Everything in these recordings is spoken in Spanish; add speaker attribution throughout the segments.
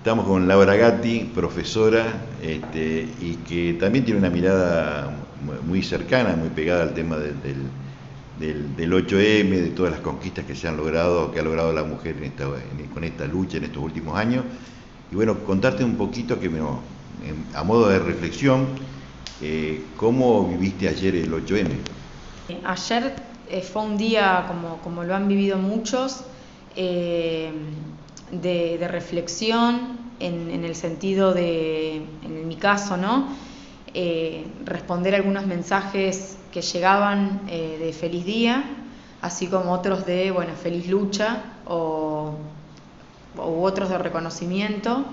Speaker 1: Estamos con Laura Gatti, profesora, y que también tiene una mirada muy cercana, muy pegada al tema del 8M, de todas las conquistas que se han logrado, que ha logrado la mujer con esta lucha en estos últimos años. Y bueno, contarte un poquito a modo de reflexión, ¿cómo viviste ayer el 8M?
Speaker 2: Ayer fue un día, como lo han vivido muchos, de reflexión en el sentido de, en mi caso, ¿no? Responder algunos mensajes que llegaban de feliz día, así como otros de, bueno, feliz lucha u otros de reconocimiento.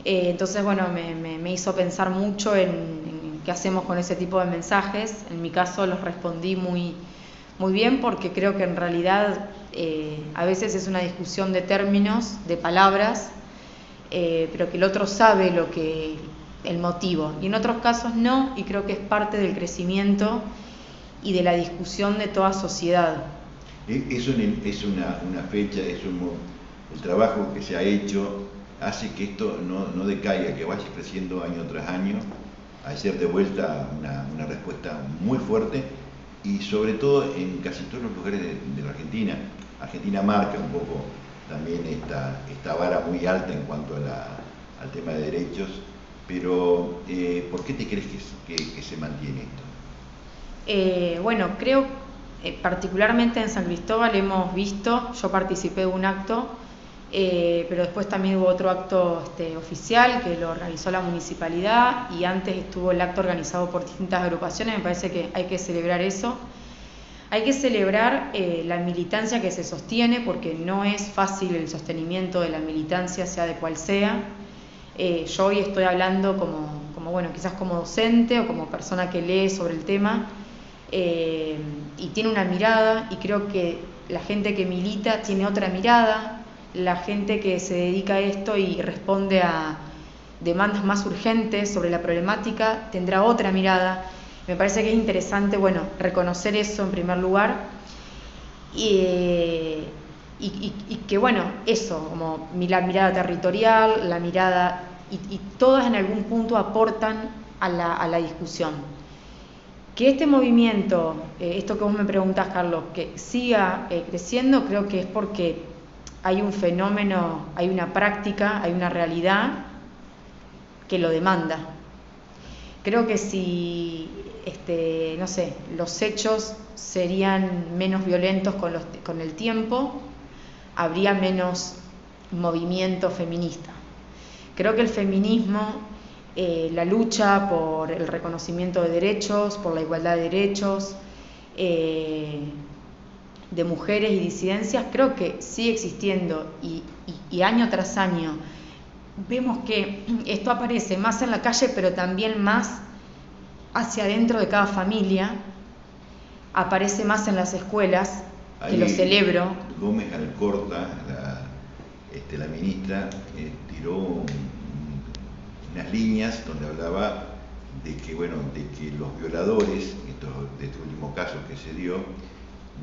Speaker 2: Entonces, bueno, me hizo pensar mucho en qué hacemos con ese tipo de mensajes. En mi caso los respondí muy bien, porque creo que en realidad a veces es una discusión de términos, de palabras, pero que el otro sabe el motivo, y en otros casos no, y creo que es parte del crecimiento y de la discusión de toda sociedad.
Speaker 1: Es una fecha, el trabajo que se ha hecho hace que esto no decaiga, que vaya creciendo año tras año. Ayer de vuelta una respuesta muy fuerte, y sobre todo en casi todos los lugares de la Argentina. Argentina marca un poco también esta vara muy alta en cuanto al tema de derechos, pero ¿por qué te crees que se mantiene esto?
Speaker 2: Bueno, creo particularmente en San Cristóbal hemos visto, yo participé de un acto, pero después también hubo otro acto oficial que lo organizó la municipalidad, y antes estuvo el acto organizado por distintas agrupaciones. Me parece que hay que celebrar eso. Hay que celebrar la militancia que se sostiene, porque no es fácil el sostenimiento de la militancia, sea de cual sea. Yo hoy estoy hablando bueno, quizás como docente o como persona que lee sobre el tema, y tiene una mirada, y creo que la gente que milita tiene otra mirada. La gente que se dedica a esto y responde a demandas más urgentes sobre la problemática tendrá otra mirada. Me parece que es interesante, bueno, reconocer eso en primer lugar, y que, bueno, eso, como la mirada territorial, la mirada, y todas en algún punto aportan a la discusión. Que este movimiento, esto que vos me preguntás, Carlos, que siga creciendo, creo que es porque hay un fenómeno, hay una práctica, hay una realidad que lo demanda. Creo que si, no sé, los hechos serían menos violentos con el tiempo, habría menos movimiento feminista. Creo que el feminismo, la lucha por el reconocimiento de derechos, por la igualdad de derechos, de mujeres y disidencias, creo que sigue existiendo, y año tras año vemos que esto aparece más en la calle, pero también más hacia adentro de cada familia, aparece más en las escuelas, que lo celebro.
Speaker 1: Gómez Alcorta, la ministra, tiró unas líneas donde hablaba de que los violadores, de este último caso que se dio,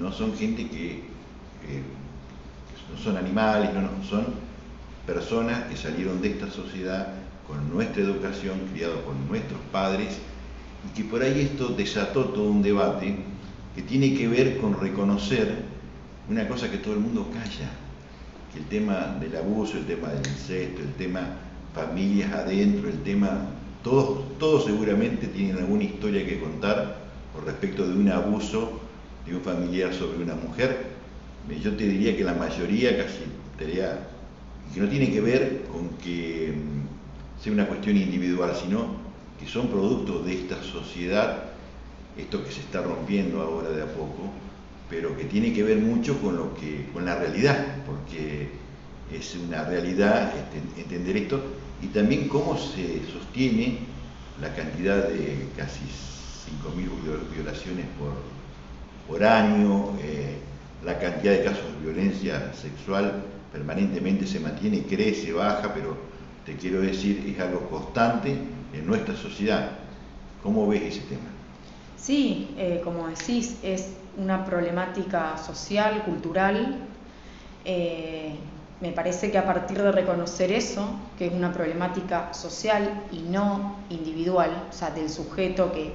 Speaker 1: no son gente que no son animales, son personas que salieron de esta sociedad con nuestra educación, criados por nuestros padres, y que por ahí esto desató todo un debate que tiene que ver con reconocer una cosa que todo el mundo calla, que el tema del abuso, el tema del incesto, el tema familias adentro, el tema, todos seguramente tienen alguna historia que contar con respecto de un abuso de un familiar sobre una mujer. Yo te diría que la mayoría, casi que no tiene que ver con que sea una cuestión individual, sino que son productos de esta sociedad, esto que se está rompiendo ahora de a poco, pero que tiene que ver mucho con la realidad, porque es una realidad entender esto, y también cómo se sostiene la cantidad de casi 5.000 violaciones por año, la cantidad de casos de violencia sexual permanentemente se mantiene, crece, baja, pero te quiero decir, es algo constante en nuestra sociedad. ¿Cómo ves ese tema?
Speaker 2: Sí, como decís, es una problemática social, cultural, me parece que a partir de reconocer eso, que es una problemática social y no individual, o sea, del sujeto que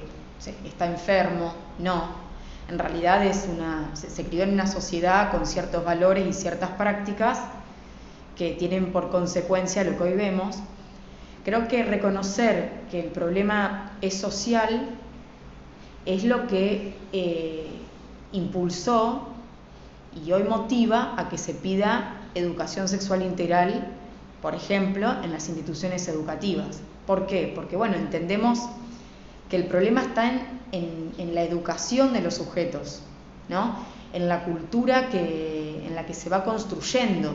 Speaker 2: está enfermo, no, en realidad se crió en una sociedad con ciertos valores y ciertas prácticas que tienen por consecuencia lo que hoy vemos. Creo que reconocer que el problema es social es lo que impulsó y hoy motiva a que se pida educación sexual integral, por ejemplo, en las instituciones educativas. ¿Por qué? Porque, bueno, entendemos que el problema está en la educación de los sujetos, ¿no? En la cultura en la que se va construyendo.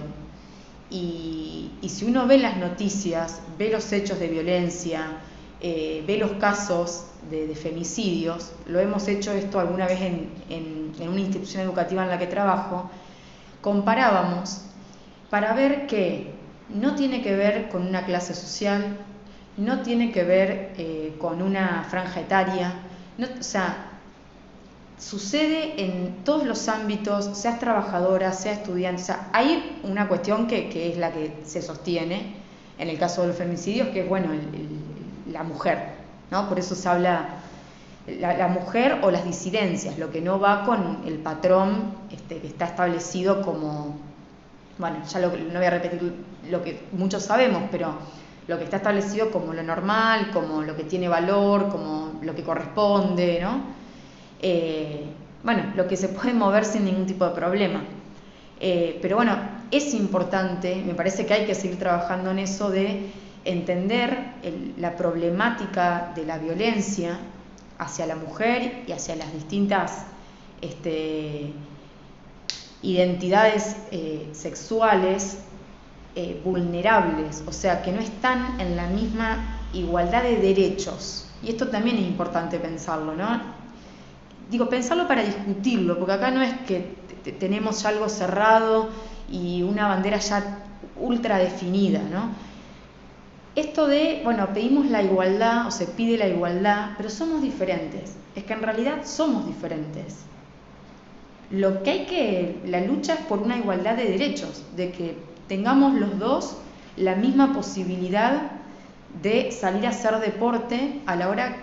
Speaker 2: Y si uno ve las noticias, ve los hechos de violencia, ve los casos de femicidios, lo hemos hecho esto alguna vez en una institución educativa en la que trabajo, comparábamos para ver que no tiene que ver con una clase social, no tiene que ver con una franja etaria, o sea, sucede en todos los ámbitos, seas trabajadora, sea estudiante, o sea, hay una cuestión que es la que se sostiene en el caso de los femicidios, que es, bueno, la mujer, ¿no? Por eso se habla la mujer o las disidencias, lo que no va con el patrón que está establecido como, bueno, ya no voy a repetir lo que muchos sabemos, pero lo que está establecido como lo normal, como lo que tiene valor, como lo que corresponde, ¿no? Bueno, lo que se puede mover sin ningún tipo de problema. Pero bueno, es importante, me parece que hay que seguir trabajando en eso de entender la problemática de la violencia hacia la mujer y hacia las distintas identidades sexuales vulnerables, o sea, que no están en la misma igualdad de derechos. Y esto también es importante pensarlo, ¿no? Digo, pensarlo para discutirlo, porque acá no es que tenemos ya algo cerrado y una bandera ya ultra definida, ¿no? Esto de, bueno, pedimos la igualdad o se pide la igualdad, pero somos diferentes. Es que en realidad somos diferentes. Lo que la lucha es por una igualdad de derechos, de que tengamos los dos la misma posibilidad de salir a hacer deporte a la hora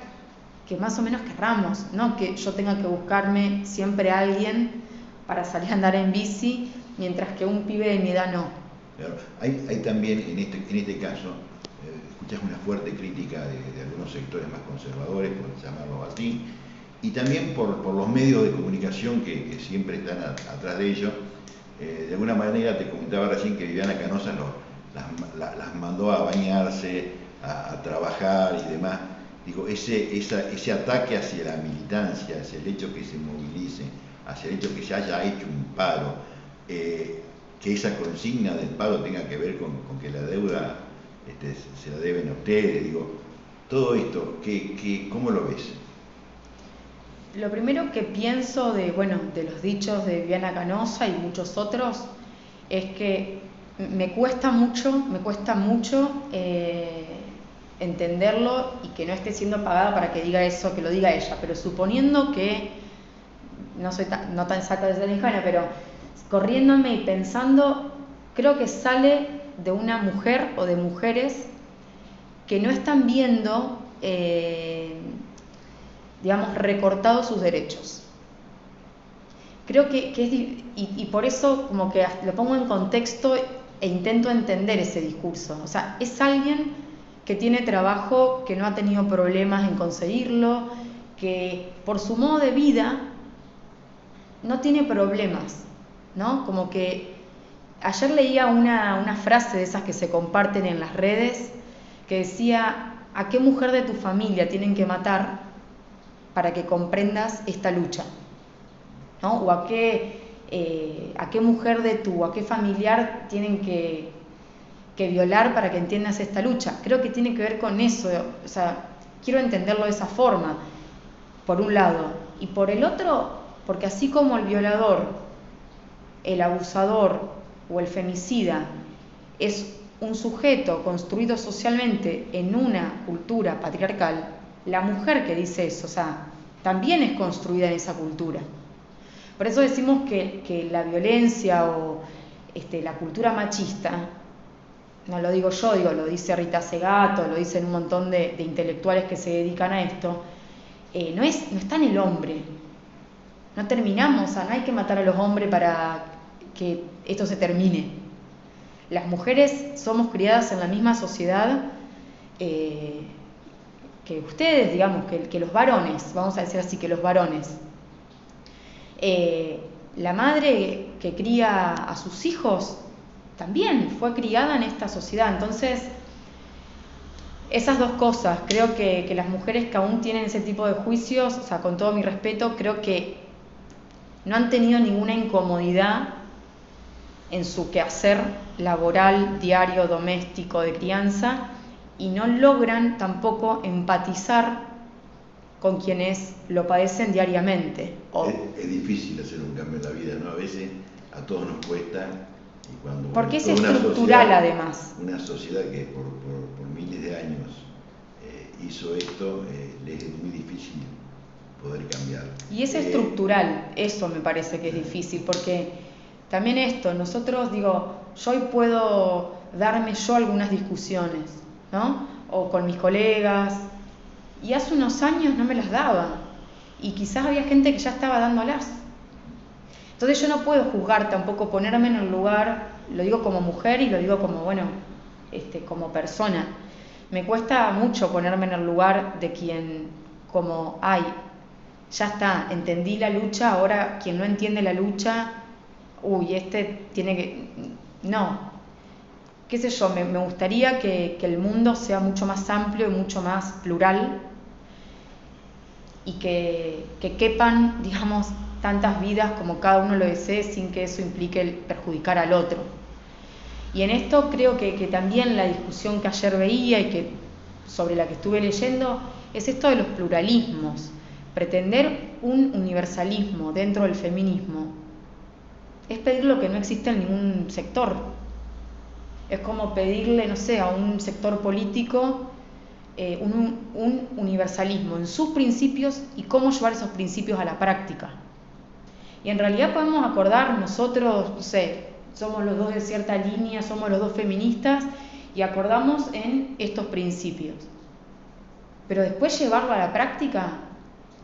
Speaker 2: que más o menos querramos, no que yo tenga que buscarme siempre a alguien para salir a andar en bici, mientras que un pibe de mi edad no.
Speaker 1: Claro. Hay también en este caso, escuchás una fuerte crítica de algunos sectores más conservadores, por llamarlo así, y también por los medios de comunicación que siempre están atrás de ellos. De alguna manera te comentaba recién que Viviana Canosa las mandó a bañarse, a trabajar y demás. Digo, ese ataque hacia la militancia, hacia el hecho que se movilice, hacia el hecho que se haya hecho un paro, que esa consigna del paro tenga que ver con que la deuda se la deben a ustedes, digo, todo esto, ¿cómo lo ves?
Speaker 2: Lo primero que pienso de los dichos de Viviana Canosa y muchos otros es que me cuesta mucho entenderlo y que no esté siendo pagada para que diga eso, que lo diga ella, pero suponiendo que no soy no tan exacta de ser ingeniera, pero corriéndome y pensando, creo que sale de una mujer o de mujeres que no están viendo digamos, recortados sus derechos. Creo que es, y por eso como que lo pongo en contexto e intento entender ese discurso. O sea, es alguien que tiene trabajo, que no ha tenido problemas en conseguirlo, que por su modo de vida no tiene problemas, ¿no? Como que ayer leía una frase de esas que se comparten en las redes que decía: ¿a qué mujer de tu familia tienen que matar para que comprendas esta lucha? ¿No? O a qué mujer a qué familiar tienen que violar para que entiendas esta lucha. Creo que tiene que ver con eso, o sea, quiero entenderlo de esa forma, por un lado. Y por el otro, porque así como el violador, el abusador o el femicida es un sujeto construido socialmente en una cultura patriarcal, la mujer que dice eso, o sea, también es construida en esa cultura. Por eso decimos que la violencia o la cultura machista, no lo digo yo, lo dice Rita Segato, lo dicen un montón de intelectuales que se dedican a esto, no está en el hombre. No terminamos, no hay que matar a los hombres para que esto se termine. Las mujeres somos criadas en la misma sociedad que ustedes, digamos, que los varones, vamos a decir así, que los varones. La madre que cría a sus hijos también fue criada en esta sociedad. Entonces, esas dos cosas, creo que las mujeres que aún tienen ese tipo de juicios, o sea, con todo mi respeto, creo que no han tenido ninguna incomodidad en su quehacer laboral, diario, doméstico, de crianza, y no logran tampoco empatizar con quienes lo padecen diariamente.
Speaker 1: Es difícil hacer un cambio en la vida, ¿no? A veces a todos nos cuesta. Y cuando,
Speaker 2: porque es estructural, además.
Speaker 1: Una sociedad que por miles de años hizo esto, le es muy difícil poder cambiar.
Speaker 2: Y es estructural, eso me parece que es difícil, porque también esto, nosotros, digo, yo hoy puedo darme yo algunas discusiones, ¿no? O con mis colegas, y hace unos años no me las daba, y quizás había gente que ya estaba dándolas. Entonces yo no puedo juzgar tampoco, ponerme en el lugar, lo digo como mujer y lo digo como, bueno, como persona. Me cuesta mucho ponerme en el lugar de quien, como, ay, ya está, entendí la lucha, ahora quien no entiende la lucha, uy, tiene que... No, qué sé yo, me gustaría que el mundo sea mucho más amplio y mucho más plural y que quepan, digamos, tantas vidas como cada uno lo desee sin que eso implique el perjudicar al otro. Y en esto creo que también la discusión que ayer veía y sobre la que estuve leyendo es esto de los pluralismos. Pretender un universalismo dentro del feminismo es pedir lo que no existe en ningún sector. Es como pedirle, no sé, a un sector político un universalismo en sus principios y cómo llevar esos principios a la práctica. Y en realidad podemos acordar nosotros, no sé, somos los dos de cierta línea, somos los dos feministas y acordamos en estos principios. Pero después llevarlo a la práctica,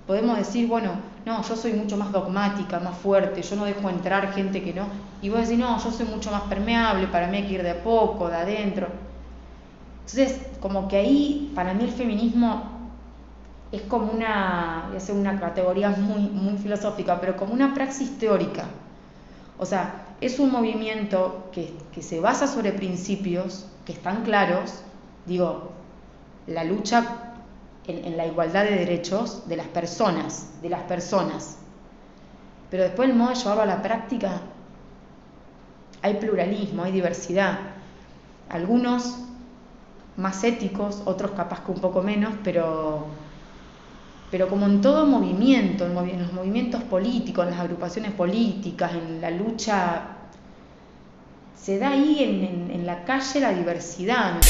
Speaker 2: podemos decir, bueno, no, yo soy mucho más dogmática, más fuerte, yo no dejo entrar gente que no. Y vos decís, no, yo soy mucho más permeable, para mí hay que ir de a poco, de adentro. Entonces, como que ahí, para mí el feminismo es como voy a hacer una categoría muy filosófica, pero como una praxis teórica. O sea, es un movimiento que se basa sobre principios que están claros, digo, la lucha en la igualdad de derechos de las personas, pero después el modo de llevarlo a la práctica, hay pluralismo, hay diversidad, algunos más éticos, otros capaz que un poco menos, pero como en todo movimiento, en los movimientos políticos, en las agrupaciones políticas, en la lucha, se da ahí en la calle la diversidad, ¿no?